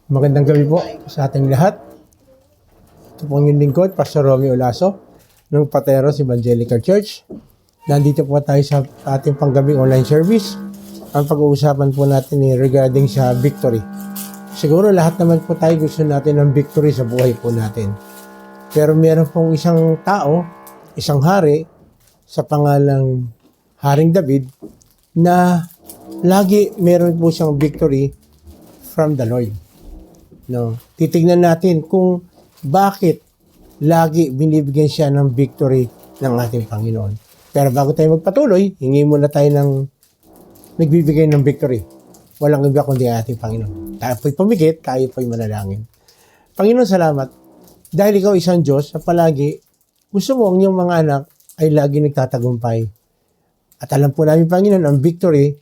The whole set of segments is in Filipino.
Magandang gabi po sa ating lahat. Ito po ang inyong lingkod, Pastor Romeo Olaso, ng Pateros Evangelical Church. Nandito po tayo sa ating panggabing online service. Ang pag-uusapan po natin ay regarding sa victory. Siguro lahat naman po tayo gusto natin ng victory sa buhay po natin. Pero meron pong isang tao, isang hari, sa pangalang Haring David, na lagi meron po siyang victory from the Lord. No, titingnan natin kung bakit lagi binibigyan siya ng victory ng ating Panginoon. Pero bago tayo magpatuloy, hingi muna tayo ng nagbibigay ng victory. Walang iba kundi ating Panginoon. Tayo po'y pumikit, tayo po'y manalangin. Panginoon, salamat. Dahil ikaw isang Diyos na palagi gusto mo ang iyong mga anak ay lagi nagtatagumpay. At alam po namin, Panginoon, ang victory,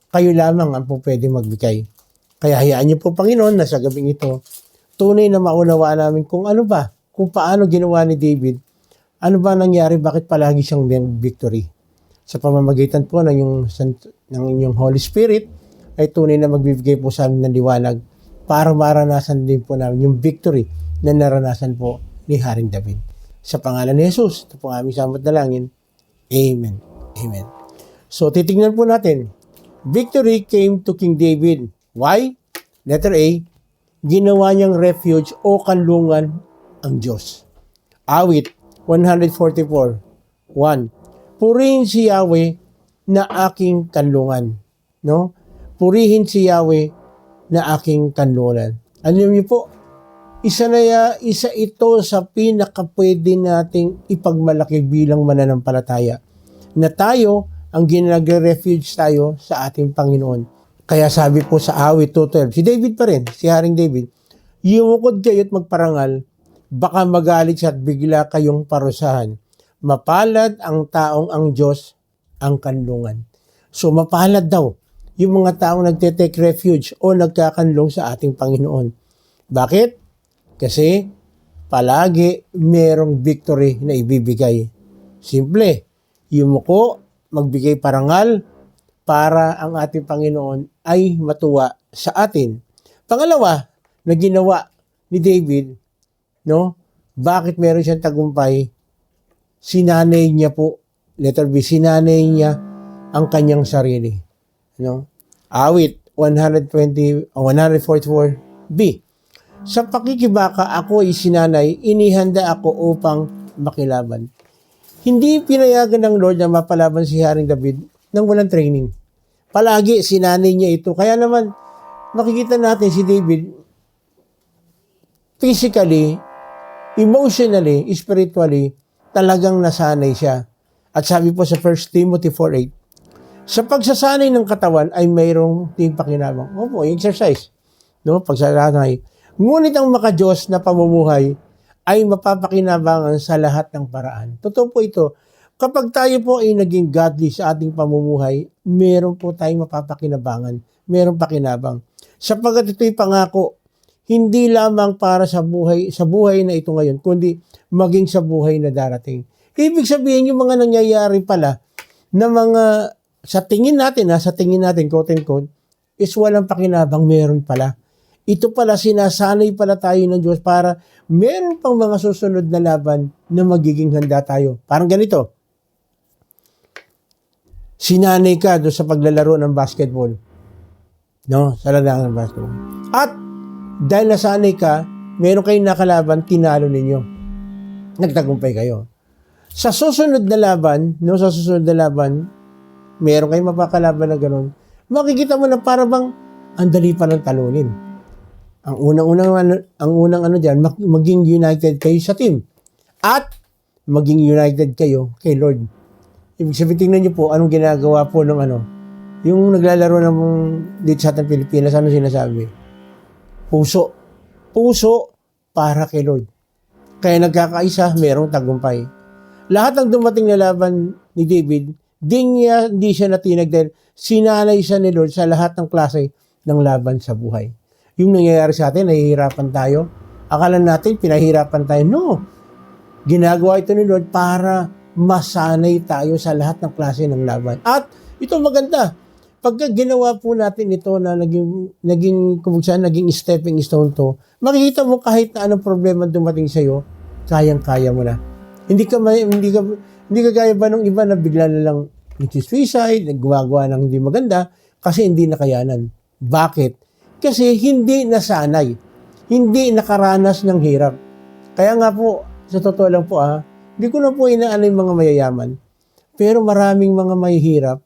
kayo lamang ang po pwede magbigay. Kaya hayaan niyo po, Panginoon, na sa gabing ito, tunay na maunawaan namin kung ano ba, kung paano ginawa ni David, ano ba nangyari, bakit palagi siyang victory. Sa pamamagitan po ng inyong Holy Spirit, ay tunay na magbibigay po sa amin ng liwanag para maranasan din po namin yung victory na naranasan po ni Haring David. Sa pangalan ni Jesus, ito po aming samot dalangin. Amen. Amen. So, titignan po natin. Victory came to King David. Why? Letter A, ginawa niyang refuge o kanlungan ang Diyos. Awit 144, 1. Purihin si Yahweh na aking kanlungan. No? Purihin si Yahweh na aking kanlungan. Alam niyo po, isa ito sa pinakapwede nating ipagmalaki bilang mananampalataya na tayo ang ginagre-refuge tayo sa ating Panginoon. Kaya sabi po sa awit 2:12, si David pa rin, si Haring David, yumukod kayo at magparangal, baka magalit siya at bigla kayong parusahan. Mapalad ang taong ang Diyos ang kanlungan. So mapalad daw yung mga taong nagte-take refuge o nagkakanlong sa ating Panginoon. Bakit? Kasi palagi merong victory na ibibigay. Simple, yumuko, magbigay parangal, para ang ating Panginoon ay matuwa sa atin. Pangalawa, na ginawa ni David, no? Bakit meron siyang tagumpay? Sinanay niya po, letter B, sinanay niya ang kanyang sarili. No? Awit 144B. Sa pakikibaka ako ay sinanay, inihanda ako upang makilaban. Hindi pinayagan ng Lord na mapalaban si Haring David nang walang training. Palagi sinanay niya ito. Kaya naman, makikita natin si David physically, emotionally, spiritually, talagang nasanay siya. At sabi po sa 1 Timothy 4:8, sa pagsasanay ng katawan ay mayroong pakinabang. Opo, exercise. No? Pagsasanay. Ngunit ang makadiyos na pamumuhay ay mapapakinabangan sa lahat ng paraan. Totoo po ito. Kapag tayo po ay naging godly sa ating pamumuhay, meron po tayong mapapakinabangan, meron pakinabang. Sapagkat ito'y pangako, hindi lamang para sa buhay na ito ngayon, kundi maging sa buhay na darating. Ibig sabihin, yung mga nangyayari pala, na mga, sa tingin natin, quote and quote, is walang pakinabang, meron pala. Ito pala, sinasanay pala tayo ng Diyos para meron pang mga susunod na laban na magiging handa tayo. Parang ganito. Sinanay ka doon sa paglalaro ng basketball. No? Sa larangan ng basketball. At dahil nasanay ka, meron kayong nakalaban, tinalo ninyo. Nagtagumpay kayo. Sa susunod na laban, meron kayong mapakalaban na gano'n. Makikita mo na para bang ang dali pa ng talunin. Ang unang diyan, maging united kayo sa team. At maging united kayo kay Lord. Ibig sabihin, tingnan niyo po, anong ginagawa po ng yung naglalaro ng dito sa ating Pilipinas, ano sinasabi? Puso. Puso para kay Lord. Kaya nagkakaisa, merong tagumpay. Lahat ng dumating na laban ni David, hindi siya natinag dahil sinanay siya ni Lord sa lahat ng klase ng laban sa buhay. Yung nangyayari sa atin, nahihirapan tayo. Akala natin, pinahirapan tayo. No. Ginagawa ito ni Lord para masanay tayo sa lahat ng klase ng laban. At ito maganda, pagka ginawa po natin ito na naging stepping stone to, makikita mo kahit na anong problema dumating sa iyo, kayang-kaya mo na. Hindi ka gaya ba nung iba na bigla na lang nag-suicide, naggawa ng hindi maganda kasi hindi nakayanan. Bakit? Kasi hindi nasanay. Hindi nakaranas ng hirap. Kaya nga po, sa totoo lang po hindi ko na po inaano yung mga mayayaman. Pero maraming mga mahihirap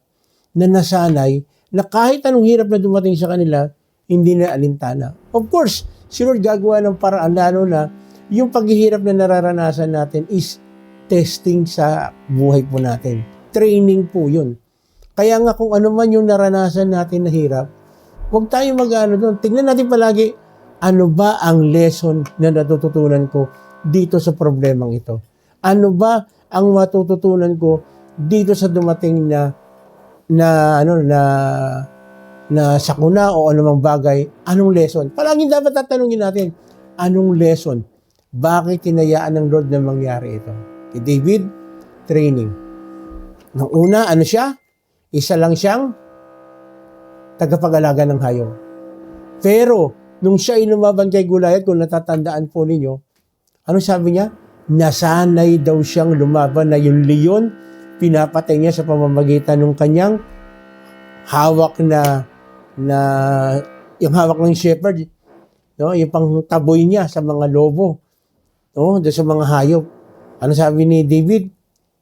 na nasanay na kahit anong hirap na dumating sa kanila, hindi na alintana. Of course, si Lord gagawa ng paraan, lalo na yung paghihirap na nararanasan natin is testing sa buhay po natin. Training po yun. Kaya nga kung ano man yung naranasan natin na hirap, huwag tayong mag-ano doon. Tingnan natin palagi, ano ba ang lesson na natututunan ko dito sa problemang ito? Ano ba ang matututunan ko dito sa dumating na sakuna o anumang bagay? Anong lesson? Palaging dapat tatanungin natin, anong lesson? Bakit tinayaan ng Lord na mangyari ito? Kay David, training. Nung una, ano siya? Isa lang siyang tagapag-alaga ng hayop. Pero, nung siya ay lumaban kay Goliath, kung natatandaan po ninyo, ano sabi niya? Nasanay daw siyang lumaban na yung leon, pinapatay niya sa pamamagitan ng kanyang hawak yung hawak ng shepherd, no? Yung pangtaboy niya sa mga lobo, no? Doon sa mga hayop. Ano sabi ni David?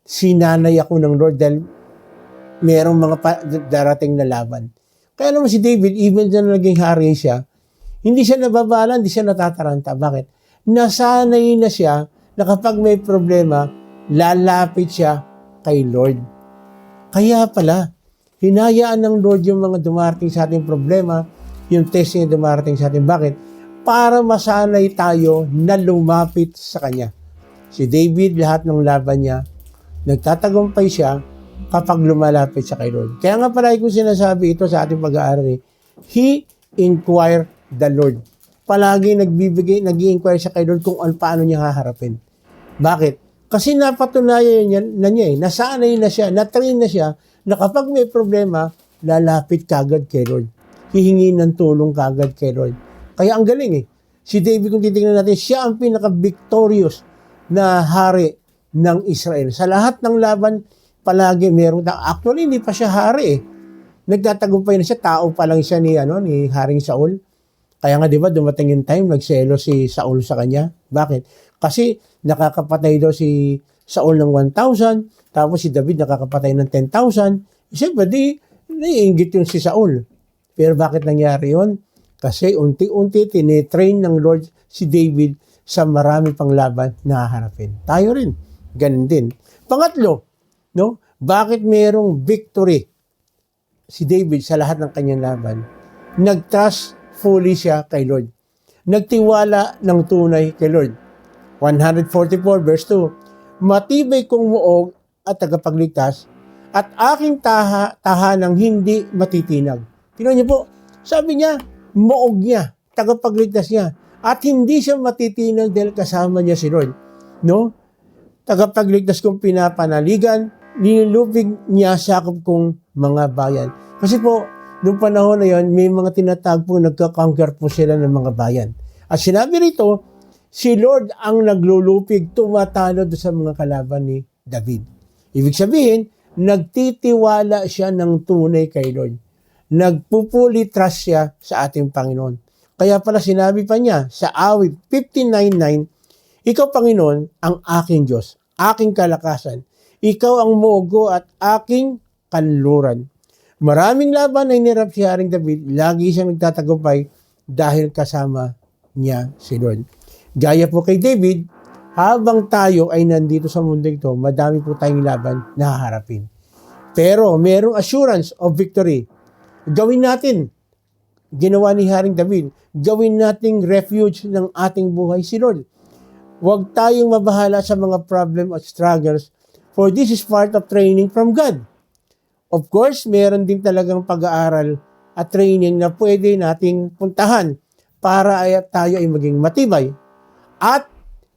Sinanay ako ng Lord dahil merong mga darating na laban. Kaya naman si David, even na naging hari siya, hindi siya nababala, hindi siya natataranta. Bakit? Nasanay na siya na kapag may problema, lalapit siya kay Lord. Kaya pala, hinayaan ng Lord yung mga dumarating sa ating problema, yung testing na dumarating sa atin. Bakit? Para masanay tayo na lumapit sa Kanya. Si David, lahat ng laban niya, nagtatagumpay siya kapag lumalapit siya kay Lord. Kaya nga palagi ko sinasabi ito sa ating pag-aaral, He inquired the Lord. Palagi nag-i-inquire siya kay Lord kung paano niya haharapin. Bakit? Kasi napatunayan niya nasanay na siya, na-train na siya, na kapag may problema, lalapit kagad kay Lord. Hihingi ng tulong kagad kay Lord. Kaya ang galing Si David, kung titingnan natin, siya ang pinaka-victorious na hari ng Israel. Sa lahat ng laban, palagi meron. Actually, hindi pa siya hari Nagtatagumpay na siya, tao pa lang siya ni Haring Saul. Kaya nga, di ba, dumating yung time, nagselo si Saul sa kanya. Bakit? Kasi nakakapatay daw si Saul ng 1,000, tapos si David nakakapatay ng 10,000. Siyempre, naiinggit yung si Saul. Pero bakit nangyari yun? Kasi unti-unti tinitrain ng Lord si David sa marami pang laban na haharapin. Tayo rin, ganun din. Pangatlo, bakit mayroong victory si David sa lahat ng kanyang laban? Nag-trust fully siya kay Lord. Nagtiwala ng tunay kay Lord. 144 verse 2, matibay kong muog at tagapagligtas at aking tahanang hindi matitinag. Tingnan niyo po, sabi niya, muog niya, tagapagligtas niya, at hindi siya matitinag dahil kasama niya si Lord. Tagapagligtas kong pinapanaligan, nilulupig niya sakop kong mga bayan. Kasi po, noong panahon na yon, may mga tinatag po, nagka-conquer po sila ng mga bayan. At sinabi rito, si Lord ang naglulupig, tumatalo sa mga kalaban ni David. Ibig sabihin, nagtitiwala siya ng tunay kay Lord. Nagpupuli trust siya sa ating Panginoon. Kaya pala sinabi pa niya sa awit 59:9, Ikaw, Panginoon, ang aking Diyos, aking kalakasan. Ikaw ang mogo at aking kanluran. Maraming laban na inirap si Haring David, lagi siyang nagtatagumpay dahil kasama niya si Lord. Gaya po kay David, habang tayo ay nandito sa mundo ito, madami po tayong laban na haharapin. Pero merong assurance of victory. Gawin natin, ginawa ni Haring David, gawin nating refuge ng ating buhay si Lord. Huwag tayong mabahala sa mga problem at struggles, for this is part of training from God. Of course, meron din talagang pag-aaral at training na pwede nating puntahan para tayo ay maging matibay at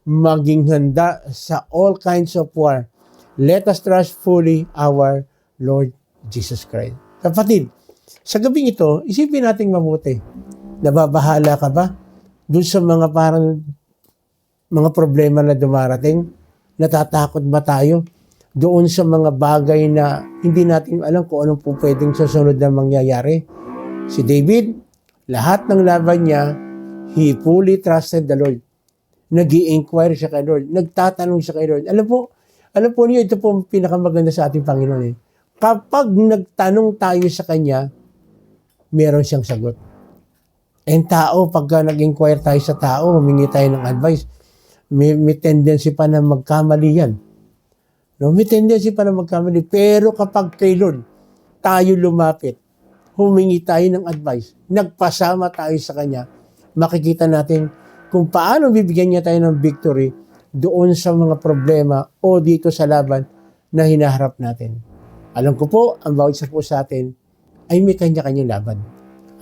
maging handa sa all kinds of war. Let us trust fully our Lord Jesus Christ. Kapatid, Sa gabing ito, isipin nating mabuti. Nababahala ka ba dun sa mga parang mga problema na dumarating? Natatakot ba tayo doon sa mga bagay na hindi natin alam kung anong po pwedeng susunod na mangyayari? Si David, lahat ng laban niya, he fully trusted the Lord. Nag-i-inquire siya kay Lord. Nagtatanong siya kay Lord. Alam po niyo, ito po ang pinakamaganda sa ating Panginoon. Kapag nagtanong tayo sa Kanya, meron siyang sagot. And tao, pagka nag-inquire tayo sa tao, humingi tayo ng advice, may tendency pa na magkamali yan. No? May tendency pa na magkamali. Pero kapag kay Lord, tayo lumapit, humingi tayo ng advice, nagpasama tayo sa Kanya, makikita natin kung paano bibigyan niya tayo ng victory doon sa mga problema o dito sa laban na hinaharap natin. Alam ko po, ang bawat isa po sa atin ay may kanya-kanyang laban.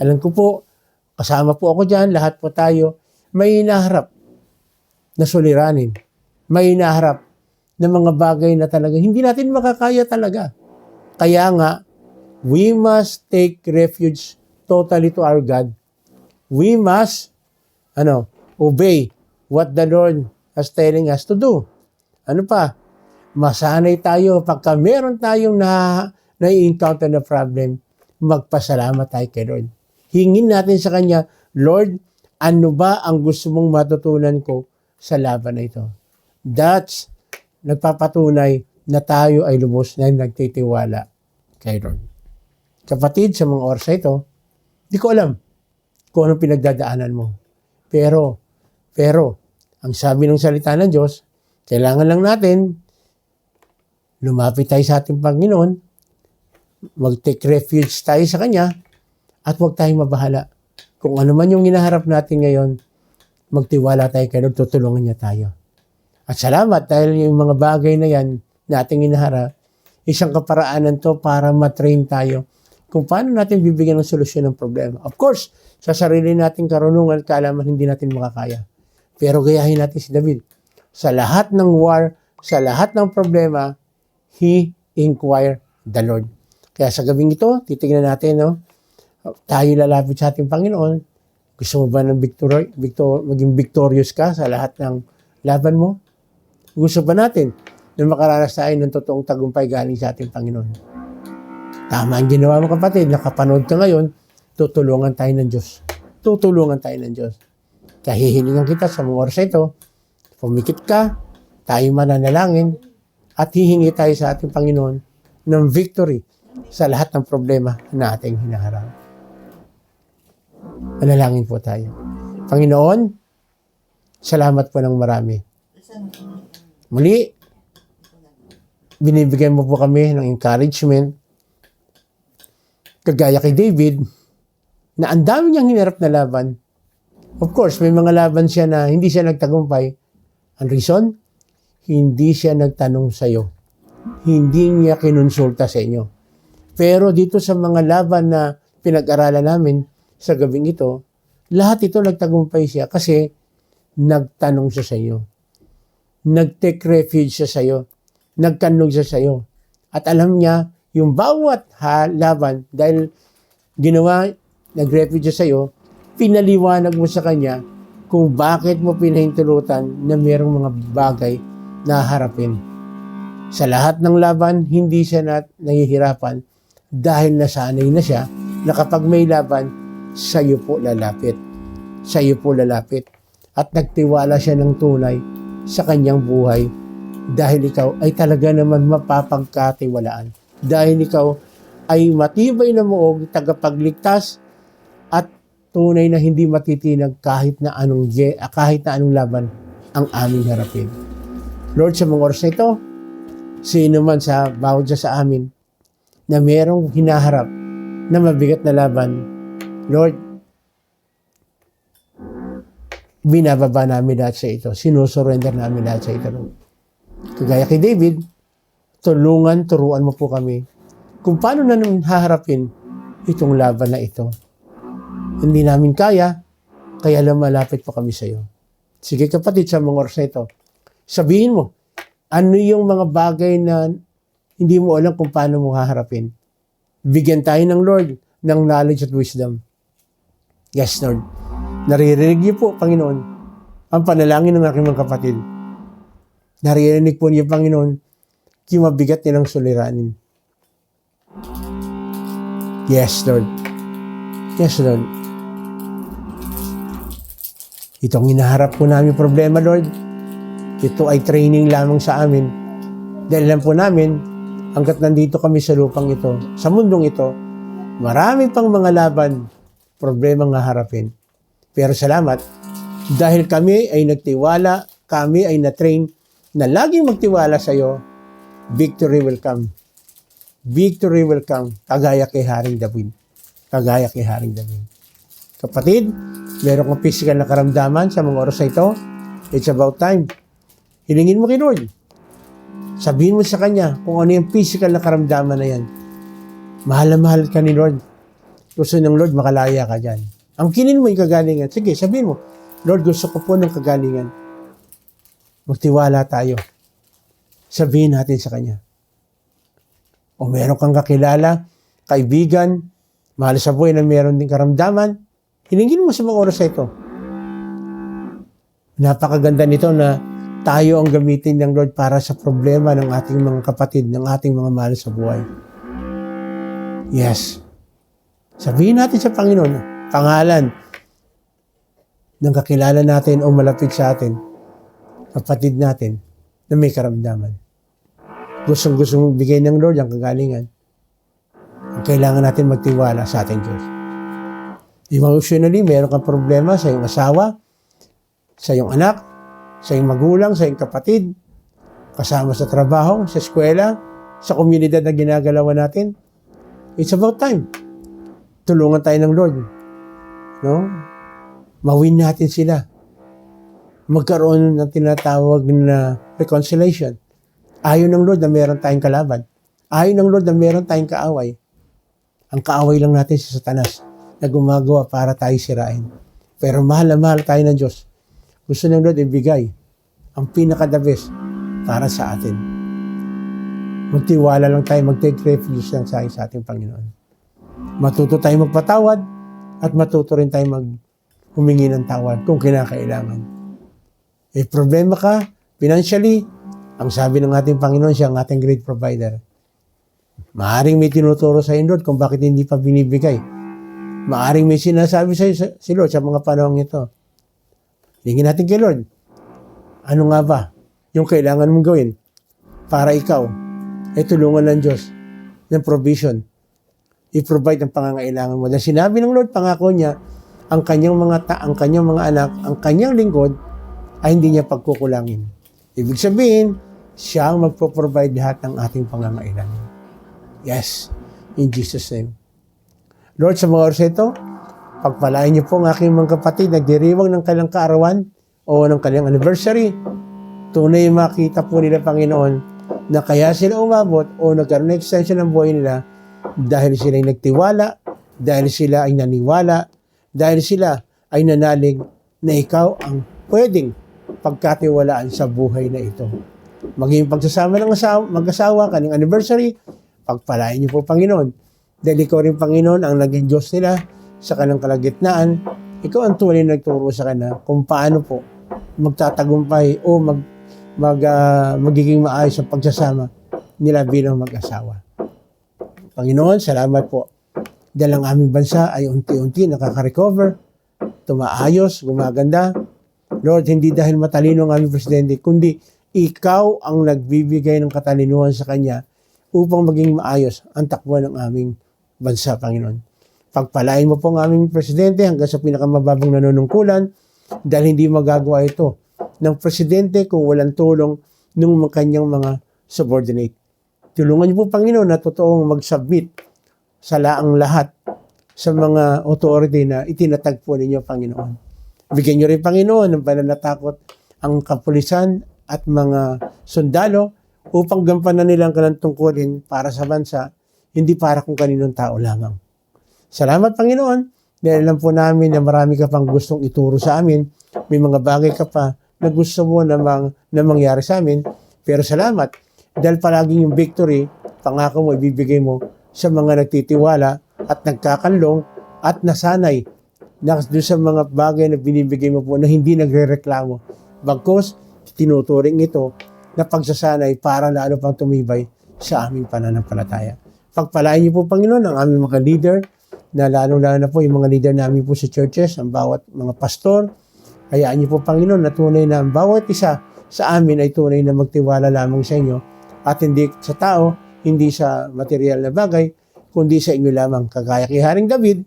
Alam ko po, kasama po ako dyan, lahat po tayo, may hinaharap na suliranin. May hinaharap na mga bagay na talaga hindi natin makakaya talaga. Kaya nga, we must take refuge totally to our God. We must obey what the Lord is telling us to do. Ano pa? Masanay tayo pagka meron tayong na-encounter na problem, magpasalamat tayo kay Lord. Hingin natin sa Kanya, Lord, ano ba ang gusto mong matutunan ko sa laban na ito? That's nagpapatunay na tayo ay lubos na nagtitiwala kay Lord. Kapatid, sa mga oras na ito, di ko alam kung anong pinagdadaanan mo. Pero, ang sabi ng salita ng Diyos, kailangan lang natin lumapit tayo sa ating Panginoon, mag-take refuge tayo sa Kanya, at huwag tayong mabahala. Kung ano man yung hinaharap natin ngayon, magtiwala tayo kay Lord, tutulungan niya tayo. At salamat dahil yung mga bagay na yan na ating hinaharap, isang kaparaanan to para matrain tayo kung paano natin bibigyan ng solusyon ng problema. Of course, sa sarili nating karunungan, kaalaman, hindi natin makakaya. Pero gayahin natin si David. Sa lahat ng war, sa lahat ng problema, he inquired the Lord. Kaya sa gabing ito, titignan natin, tayo lalapit sa ating Panginoon. Gusto mo ba ng maging victorious ka sa lahat ng laban mo? Gusto ba natin na makaranas tayo ng totoong tagumpay galing sa ating Panginoon? Tama ang ginawa mo, kapatid. Nakapanood ka ngayon, tutulungan tayo ng Diyos. Tutulungan tayo ng Diyos. Kaya hihilingan kita sa mga oras ito, pumikit ka, tayo mananalangin, at hihingi tayo sa ating Panginoon ng victory sa lahat ng problema na ating hinaharap. Manalangin po tayo. Panginoon, salamat po ng marami. Muli, binibigyan mo po kami ng encouragement, kagaya kay David, na ang dami niyang hinarap na laban. Of course, may mga laban siya na hindi siya nagtagumpay. Ang reason? Hindi siya nagtanong sa iyo. Hindi niya kinonsulta sa inyo. Pero dito sa mga laban na pinag-aralan namin sa gabing ito, lahat ito nagtagumpay siya kasi nagtanong siya sa iyo. Nag-take refuge siya sa iyo. Nagkanlog siya sa iyo. At alam niya, yung bawat laban, dahil nag-refuge sa iyo, pinaliwanag mo sa kanya kung bakit mo pinahintulutan na mayroong mga bagay na harapin. Sa lahat ng laban, hindi siya nahihirapan dahil nasanay na siya na kapag may laban, sa iyo po lalapit. Sa iyo po lalapit. At nagtiwala siya ng tunay sa kanyang buhay dahil ikaw ay talaga naman mapapagkatiwalaan. Dahil ikaw ay matibay na muog, tagapagligtas, at tunay na hindi matitinag kahit na anong laban ang aming harapin. Lord, sa mga oras na ito, sino man sa bawat sa amin na merong hinaharap na mabigat na laban, Lord, binababa namin lahat sa ito. Sinusurrender namin lahat sa ito, Lord. Kagaya kay David, turuan mo po kami kung paano na namin haharapin itong laban na ito. Hindi namin kaya malapit po kami sa iyo. Sige kapatid, sa mga oras na ito, sabihin mo, ano yung mga bagay na hindi mo alam kung paano mo haharapin. Bigyan tayo ng Lord ng knowledge at wisdom. Yes, Lord. Naririnig niyo po, Panginoon, ang panalangin ng aking mga kapatid. Naririnig po niyo, Panginoon, yung mabigat nilang suliranin. Yes, Lord. Yes, Lord. Itong hinaharap po namin problema, Lord, ito ay training lamang sa amin. Dahil lang po namin, hanggat nandito kami sa lupang ito, sa mundong ito, marami pang mga laban, problemang haharapin. Pero salamat, dahil kami ay nagtiwala, kami ay na-train na laging magtiwala sa iyo, victory will come. Victory will come, kagaya kay Haring David. Kagaya kay Haring David. Kapatid, meron kang physical na karamdaman sa mga oras na ito, it's about time. Hilingin mo kay Lord. Sabihin mo sa Kanya kung ano yung physical na karamdaman na yan. Mahal na mahal ka ni Lord. Gusto ng Lord, makalaya ka dyan. Angkinin mo yung kagalingan. Sige, sabihin mo, Lord, gusto ko po ng kagalingan. Magtiwala tayo. Sabihin natin sa Kanya. O meron kang kakilala, kaibigan, mahal sa buhay na meron din karamdaman, hilingin mo sa mga oras na ito. Napakaganda nito na tayo ang gamitin ng Lord para sa problema ng ating mga kapatid, ng ating mga mahal sa buhay. Yes. Sabihin natin sa Panginoon, pangalan ng kakilala natin o malapit sa atin, kapatid natin na may karamdaman. Gustong bigay ng Lord ang kagalingan. Ang kailangan natin magtiwala sa ating Diyos. Emotionally, meron kang problema sa iyong asawa, sa iyong anak, sa iyong magulang, sa iyong kapatid, kasama sa trabaho, sa eskwela, sa komunidad na ginagalawan natin. It's about time. Tulungan tayo ng Lord. No? Mawin natin sila. Magkaroon ng tinatawag na reconciliation. Ayaw ng Lord na meron tayong kalaban. Ayaw ng Lord na meron tayong kaaway. Ang kaaway lang natin sa Satanas na gumagawa para tayo sirain. Pero mahal na mahal tayo ng Diyos. Gusto ng Lord ibigay ang pinaka-the best para sa atin. Magtiwala lang tayo, mag-take refuge lang sa ating Panginoon. Matuto tayo magpatawad at matuto rin tayo humingi ng tawad kung kinakailangan. May problema ka, financially, ang sabi ng ating Panginoon, siya ang ating great provider. Maaring may tinuturo sa Lord kung bakit hindi pa binibigay. Maaring may sinasabi sa si Lord sa mga panahong ito. Hingin natin kay Lord, ano nga ba yung kailangan mong gawin para ikaw ay tulungan ng Diyos ng provision. I-provide ang pangangailangan mo. Dahil sinabi ng Lord, pangako niya, ang kanyang mga anak, ang kanyang lingkod ay hindi niya pagkukulangin. Ibig sabihin, siya ang magpo-provide lahat ng ating pangangailangan. Yes, in Jesus' name. Lord, sa mga oras ito, pagpalain niyo po ang aking mga kapatid na diriwang ng kanilang kaarawan o ng kanilang anniversary. Tunay makita po nila, Panginoon, na kaya sila umabot o nagkaroon ng extension ng buhay nila dahil sila ay nagtiwala, dahil sila ay naniwala, dahil sila ay nanalig na ikaw ang pwedeng pagkatiwalaan sa buhay na ito. Maging pagsasama ng mag-asawa, kanyang anniversary, pagpalain niyo po, Panginoon. Dahil ikaw rin, Panginoon, ang naging Diyos nila sa kanilang kalagitnaan. Ikaw ang tunay na nagturo sa kanila kung paano po magtatagumpay o magiging maayos ang pagsasama nila bilang mag-asawa. Panginoon, salamat po. Dahil ang aming bansa ay unti-unti nakaka-recover, tumaayos, gumaganda. Lord, hindi dahil matalino ang aming presidente, kundi ikaw ang nagbibigay ng katalinuhan sa kanya upang maging maayos ang takbo ng aming bansa, Panginoon. Pagpalain mo po ang aming presidente hanggang sa pinakamababang nanunungkulan dahil hindi magagawa ito ng presidente kung walang tulong ng kanyang mga subordinate. Tulungan niyo po, Panginoon, na totoong mag-submit sa laang lahat sa mga authority na itinatag po ninyo, Panginoon. Bigyan niyo rin, Panginoon, ng pananatakot ang kapulisan at mga sundalo upang gampanan nila ang kanilang tungkulin para sa bansa, hindi para kung kaninong tao lamang. Salamat, Panginoon, dahil alam po namin na marami ka pang gustong ituro sa amin. May mga bagay ka pa na gusto mo na mangyari sa amin. Pero salamat, dahil palaging yung victory, pangako mo, ibibigay mo sa mga nagtitiwala at nagkakanlong at nasanay na doon sa mga bagay na binibigay mo po na hindi nagre-reklamo. Bagkus, tinuturing ito na pagsasanay para lalo pang tumibay sa aming pananampalataya. Pagpalain niyo po, Panginoon, ang aming mga leader, na lalong-lalo na po yung mga leader namin po sa churches, ang bawat mga pastor. Hayaan niyo po, Panginoon, na tunay na ang bawat isa sa amin ay tunay na magtiwala lamang sa inyo at hindi sa tao, hindi sa material na bagay, kundi sa inyo lamang. Kagaya kay Haring David,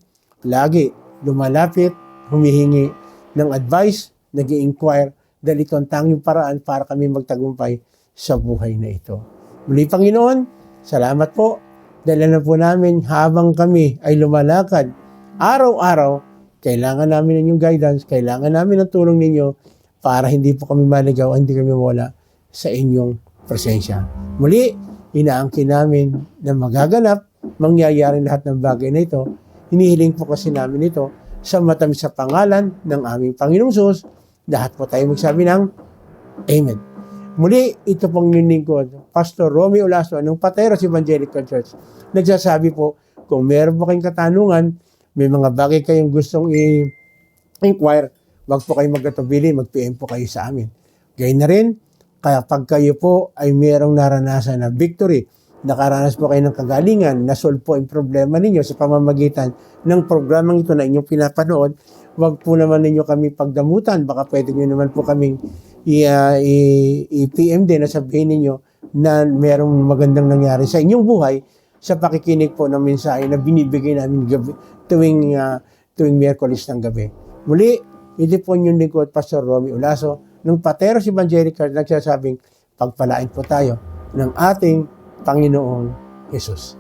lagi lumalapit, humihingi ng advice, nag-i-inquire, dahil ito ang tanging paraan para kami magtagumpay sa buhay na ito. Muli, Panginoon, salamat po. Dahil alam po namin, habang kami ay lumalakad, araw-araw, kailangan namin ng inyong guidance, kailangan namin ng tulong ninyo para hindi po kami maligaw, hindi kami mawala sa inyong presensya. Muli, inaangkin namin na magaganap, mangyayari lahat ng bagay na ito. Hinihiling po kasi namin ito sa matamis sa pangalan ng aming Panginoong Sus. Lahat po tayo magsabi ng Amen. Muli, ito pong yung lingkod, Pastor Romeo Olaso ng Pateros Evangelical Church. Nagsasabi po, kung meron po kayong katanungan, may mga bagay kayong gustong i-inquire, wag po kayong magkatubili, mag-PM po kayo sa amin. Gayun na rin, kaya pag kayo po ay merong naranasan na victory, nakaranas po kayo ng kagalingan, na-solve po ang problema ninyo sa pamamagitan ng programang ito na inyong pinapanood, wag po naman ninyo kami pagdamutan. Baka pwede nyo naman po kaming i-PM din na sabihin ninyo na merong magandang nangyari sa inyong buhay sa pakikinig po ng mensahe na binibigay namin tuwing Miyerkules ng gabi. Muli, ito po yung lingkod, Pastor Romy Olaso ng Pateros Evangelical, nagsasabing pagpalain po tayo ng ating Panginoong Jesus.